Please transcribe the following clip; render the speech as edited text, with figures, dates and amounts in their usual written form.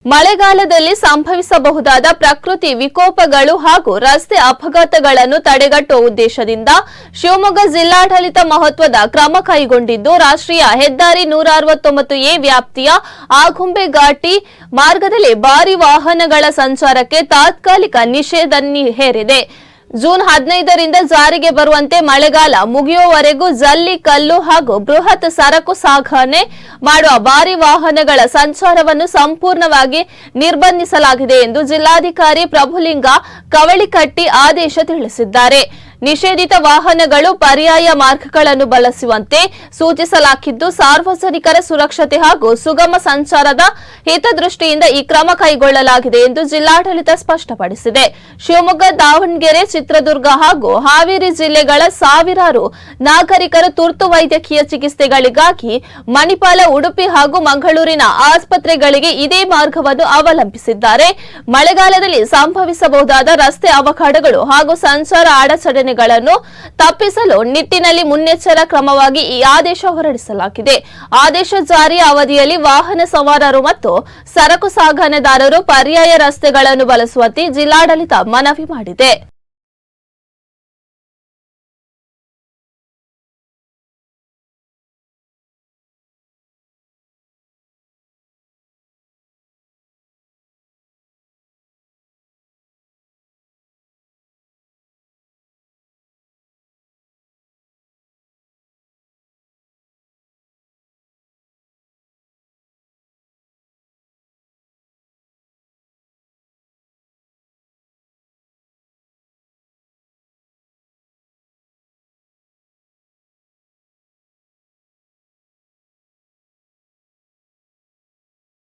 ಮಳೆಗಾಲದಲ್ಲಿ ಸಂಭವಿಸಬಹುದಾದ ಪ್ರಕೃತಿ ವಿಕೋಪಗಳು ಹಾಗೂ ರಸ್ತೆ ಅಪಘಾತಗಳನ್ನು ತಡೆಗಟ್ಟುವ ಉದ್ದೇಶದಿಂದ ಶಿವಮೊಗ್ಗ ಜಿಲ್ಲಾಡಳಿತ ಮಹತ್ವದ ಕ್ರಮ ಕೈಗೊಂಡಿದ್ದು, ರಾಷ್ಟ್ರೀಯ ಹೆದ್ದಾರಿ 169ಎ ವ್ಯಾಪ್ತಿಯ ಆಗುಂಬೆ ಘಾಟಿ ಮಾರ್ಗದಲ್ಲಿ ಭಾರಿ ವಾಹನಗಳ ಸಂಚಾರಕ್ಕೆ ತಾತ್ಕಾಲಿಕ ನಿಷೇಧ ಹೇರಿದೆ. ಜೂನ್ 15ರಿಂದ ಜಾರಿಗೆ ಬರುವಂತೆ ಮಳೆಗಾಲ ಮುಗಿಯುವವರೆಗೂ ಜಲ್ಲಿ, ಕಲ್ಲು ಹಾಗೂ ಬೃಹತ್ ಸರಕು ಸಾಗಣೆ ಮಾಡುವ ಭಾರಿ ವಾಹನಗಳ ಸಂಚಾರವನ್ನು ಸಂಪೂರ್ಣವಾಗಿ ನಿರ್ಬಂಧಿಸಲಾಗಿದೆ ಎಂದು ಜಿಲ್ಲಾಧಿಕಾರಿ ಪ್ರಭುಲಿಂಗ ಕವಳಿಕಟ್ಟಿ ಆದೇಶ ತಿಳಿಸಿದ್ದಾರೆ. ನಿಷೇಧಿತ ವಾಹನಗಳು ಪರ್ಯಾಯ ಮಾರ್ಗಗಳನ್ನು ಬಳಸುವಂತೆ ಸೂಚಿಸಲಾಗಿದ್ದು, ಸಾರ್ವಜನಿಕರ ಸುರಕ್ಷತೆ ಹಾಗೂ ಸುಗಮ ಸಂಚಾರದ ಹಿತದೃಷ್ಟಿಯಿಂದ ಈ ಕ್ರಮ ಕೈಗೊಳ್ಳಲಾಗಿದೆ ಎಂದು ಜಿಲ್ಲಾಡಳಿತ ಸ್ಪಷ್ಟಪಡಿಸಿದೆ. ಶಿವಮೊಗ್ಗ, ದಾವಣಗೆರೆ, ಚಿತ್ರದುರ್ಗ ಹಾಗೂ ಹಾವೇರಿ ಜಿಲ್ಲೆಗಳ ಸಾವಿರಾರು ನಾಗರಿಕರು ತುರ್ತು ವೈದ್ಯಕೀಯ ಚಿಕಿತ್ಸೆಗಳಿಗಾಗಿ ಮಣಿಪಾಲ, ಉಡುಪಿ ಹಾಗೂ ಮಂಗಳೂರಿನ ಆಸ್ಪತ್ರೆಗಳಿಗೆ ಇದೇ ಮಾರ್ಗವನ್ನು ಅವಲಂಬಿಸಿದ್ದಾರೆ. ಮಳೆಗಾಲದಲ್ಲಿ ಸಂಭವಿಸಬಹುದಾದ ರಸ್ತೆ ಅಪಘಾತಗಳು ಹಾಗೂ ಸಂಚಾರ ಅಡಚಣೆಗಳನ್ನು ತಪ್ಪಿಸಲು ನಿಟ್ಟಿನಲ್ಲಿ ಮುನ್ನೆಚ್ಚರ ಕ್ರಮವಾಗಿ ಈ ಆದೇಶ ಹೊರಡಿಸಲಾಗಿದೆ. ಆದೇಶ ಜಾರಿಯ ಅವಧಿಯಲ್ಲಿ ವಾಹನ ಸವಾರರು ಮತ್ತು ಸರಕು ಸಾಗಣೆದಾರರು ಪರ್ಯಾಯ ರಸ್ತೆಗಳನ್ನು ಬಳಸುವಂತೆ ಜಿಲ್ಲಾಡಳಿತ ಮನವಿ ಮಾಡಿದೆ.